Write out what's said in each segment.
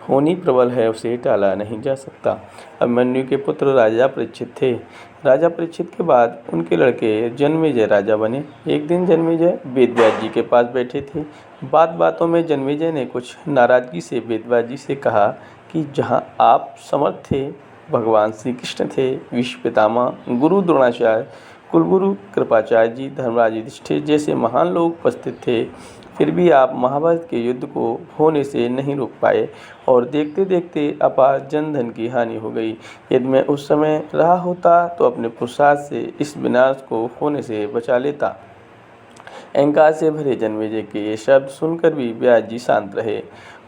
होनी प्रबल है, उसे टाला नहीं जा सकता। अभिमन्यु के पुत्र राजा परीक्षित थे। राजा परीक्षित के बाद उनके लड़के जन्मेजय राजा बने। एक दिन जन्मेजय वेदव्यास जी के पास बैठे थे। बात बातों में जन्मेजय ने कुछ नाराजगी से वेदव्यास जी से कहा कि जहाँ आप समर्थ थे, भगवान श्री कृष्ण थे, विश्व पितामह गुरु द्रोणाचार्य, कुलगुरु कृपाचार्य जी, धर्मराज युधिष्ठिर जैसे महान लोग उपस्थित थे, फिर भी आप महाभारत के युद्ध को होने से नहीं रोक पाए और देखते देखते अपार जनधन की हानि हो गई। यदि मैं उस समय रहा होता तो अपने पुरुषार्थ से इस विनाश को होने से बचा लेता। अहंकार से भरे जन्मेजय के ये शब्द सुनकर भी व्यास जी शांत रहे।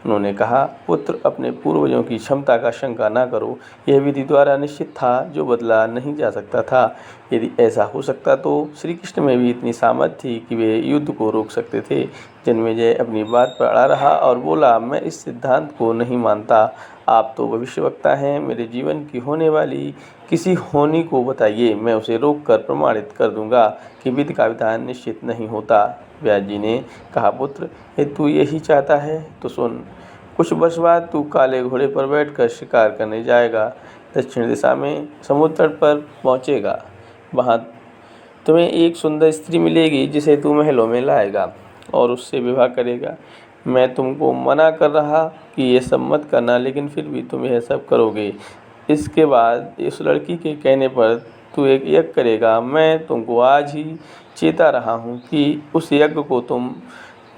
उन्होंने कहा, पुत्र, अपने पूर्वजों की क्षमता का शंका ना करो। यह विधि द्वारा निश्चित था जो बदला नहीं जा सकता था। यदि ऐसा हो सकता तो श्री कृष्ण में भी इतनी सामर्थ्य थी कि वे युद्ध को रोक सकते थे। जन्मेजय अपनी बात पर अड़ा रहा और बोला, मैं इस सिद्धांत को नहीं मानता। आप तो भविष्यवक्ता हैं, मेरे जीवन की होने वाली किसी होनी को बताइए, मैं उसे रोककर प्रमाणित कर दूंगा कि विधि का विधान निश्चित नहीं होता। व्यास जी ने कहा, पुत्र, यदि तू यही चाहता है तो सुन। कुछ वर्ष बाद तू काले घोड़े पर बैठकर शिकार करने जाएगा। दक्षिण दिशा में समुद्र तट पर पहुँचेगा। वहाँ तुम्हें एक सुंदर स्त्री मिलेगी जिसे तू महलों में लाएगा और उससे विवाह करेगा। मैं तुमको मना कर रहा कि ये सब मत करना, लेकिन फिर भी तुम यह सब करोगे। इसके बाद इस लड़की के कहने पर तू एक यज्ञ करेगा। मैं तुमको आज ही चेता रहा हूँ कि उस यज्ञ को तुम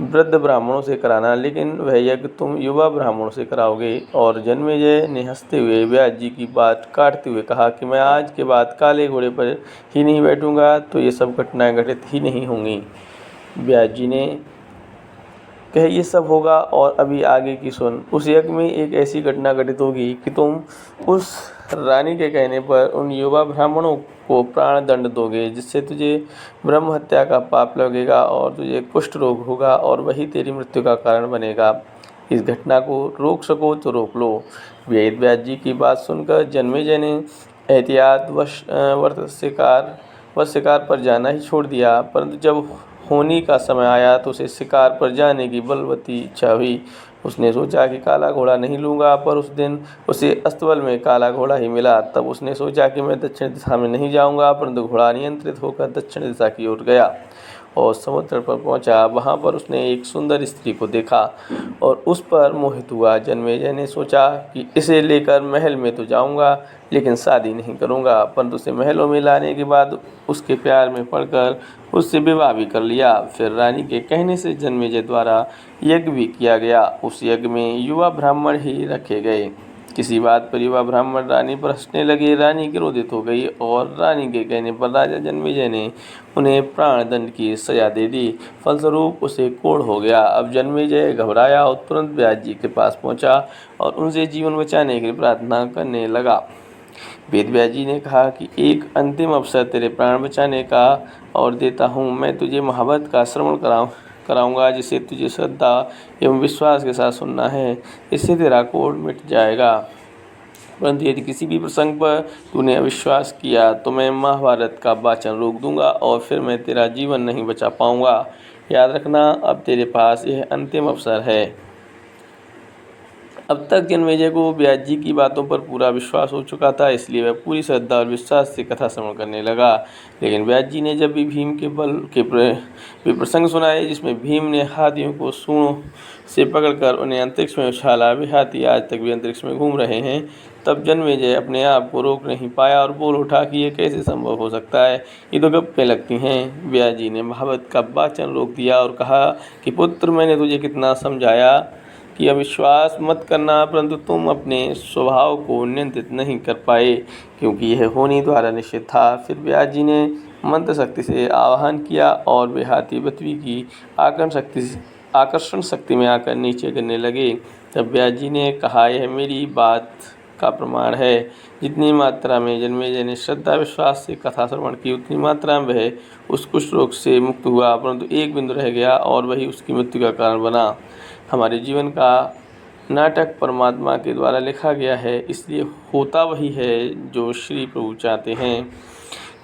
वृद्ध ब्राह्मणों से कराना, लेकिन वह यज्ञ तुम युवा ब्राह्मणों से कराओगे। और जन्मेजय ने हंसते हुए व्यास जी की बात काटते हुए कहा कि मैं आज के बाद काले घोड़े पर ही नहीं बैठूंगा तो ये सब घटनाएं घटित ही नहीं होंगी। व्यास जी ने कहे, ये सब होगा और अभी आगे की सुन। उस यज्ञ में एक ऐसी घटना घटित होगी कि तुम उस रानी के कहने पर उन युवा ब्राह्मणों को प्राण दंड दोगे, जिससे तुझे ब्रह्म हत्या का पाप लगेगा और तुझे कुष्ठ रोग होगा और वही तेरी मृत्यु का कारण बनेगा। इस घटना को रोक सको तो रोक लो। वेदव्यास जी की बात सुनकर जन्मेजय ने एहतियात वश शिकार पर जाना ही छोड़ दिया, परंतु जब होनी का समय आया तो उसे शिकार पर जाने की बलवती इच्छा हुई। उसने सोचा कि काला घोड़ा नहीं लूँगा, पर उस दिन उसे अस्तबल में काला घोड़ा ही मिला। तब उसने सोचा कि मैं दक्षिण दिशा में नहीं जाऊँगा, परंतु घोड़ा नियंत्रित होकर दक्षिण दिशा की ओर गया और समुद्र पर पहुंचा। वहां पर उसने एक सुंदर स्त्री को देखा और उस पर मोहित हुआ। जन्मेजय ने सोचा कि इसे लेकर महल में तो जाऊंगा, लेकिन शादी नहीं करूंगा, परंतु उसे महलों में लाने के बाद उसके प्यार में पड़कर उससे विवाह भी कर लिया। फिर रानी के कहने से जन्मेजय द्वारा यज्ञ भी किया गया। उस यज्ञ में युवा ब्राह्मण ही रखे गए। किसी बात पर युवा ब्राह्मण रानी पर हंसने लगे। रानी क्रोधित हो गई और रानी के कहने पर राजा जन्मेजय ने उन्हें प्राण दंड की सजा दे दी। फलस्वरूप उसे कोढ़ हो गया। अब जन्मेजय घबराया और तुरंत व्यास जी के पास पहुंचा और उनसे जीवन बचाने की प्रार्थना करने लगा। वेद व्यास जी ने कहा कि एक अंतिम अवसर तेरे प्राण बचाने का और देता हूँ। मैं तुझे महाभारत का श्रवण कराऊंगा, जिसे तुझे श्रद्धा एवं विश्वास के साथ सुनना है। इससे तेरा कोढ़ मिट जाएगा। परंतु यदि किसी भी प्रसंग पर तूने अविश्वास किया तो मैं महाभारत का वाचन रोक दूंगा और फिर मैं तेरा जीवन नहीं बचा पाऊंगा। याद रखना, अब तेरे पास यह अंतिम अवसर है। अब तक जन्मेजय को व्यास जी की बातों पर पूरा विश्वास हो चुका था, इसलिए वह पूरी श्रद्धा और विश्वास से कथा श्रवण करने लगा। लेकिन व्यास जी ने जब भी भीम के बल के प्रसंग सुनाए, जिसमें भीम ने हाथियों को सूंडों से पकड़कर उन्हें अंतरिक्ष में उछाला, वे हाथी आज तक भी अंतरिक्ष में घूम रहे हैं, तब जन्मेजय अपने आप को रोक नहीं पाया और बोल उठा कि ये कैसे संभव हो सकता है, ये तो गप्पें लगती हैं। व्यास जी ने महाभारत का वाचन रोक दिया और कहा कि पुत्र, मैंने तुझे कितना समझाया कि अविश्वास मत करना, परंतु तुम अपने स्वभाव को नियंत्रित नहीं कर पाए, क्योंकि यह होनी द्वारा निश्चित था। फिर व्यास जी ने मंत्र शक्ति से आवाहन किया और वे हाथी पृथ्वी की आकर्षण शक्ति में आकर नीचे गिरने लगे। तब व्यास जी ने कहा, यह मेरी बात का प्रमाण है। जितनी मात्रा में जन्मेजय ने श्रद्धा विश्वास से कथा श्रवण की, उतनी मात्रा में वह उस कुष्ठ रोग से मुक्त हुआ, परंतु एक बिंदु रह गया और वही उसकी मृत्यु का कारण बना। हमारे जीवन का नाटक परमात्मा के द्वारा लिखा गया है, इसलिए होता वही है जो श्री प्रभु चाहते हैं।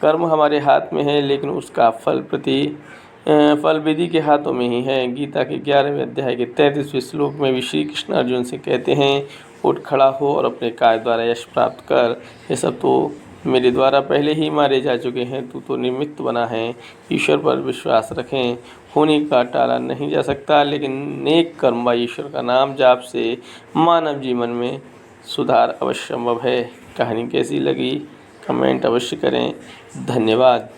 कर्म हमारे हाथ में है, लेकिन उसका फल प्रति फल विधि के हाथों में ही है। गीता के 11वें अध्याय के 33वें श्लोक में भी श्री कृष्ण अर्जुन से कहते हैं, उठ खड़ा हो और अपने कार्य द्वारा यश प्राप्त कर। ये सब तो मेरे द्वारा पहले ही मारे जा चुके हैं, तू तो निमित्त बना है। ईश्वर पर विश्वास रखें, होने का टाला नहीं जा सकता, लेकिन नेक कर्म व ईश्वर का नाम जाप से मानव जीवन में सुधार अवश्य संभव है। कहानी कैसी लगी कमेंट अवश्य करें। धन्यवाद।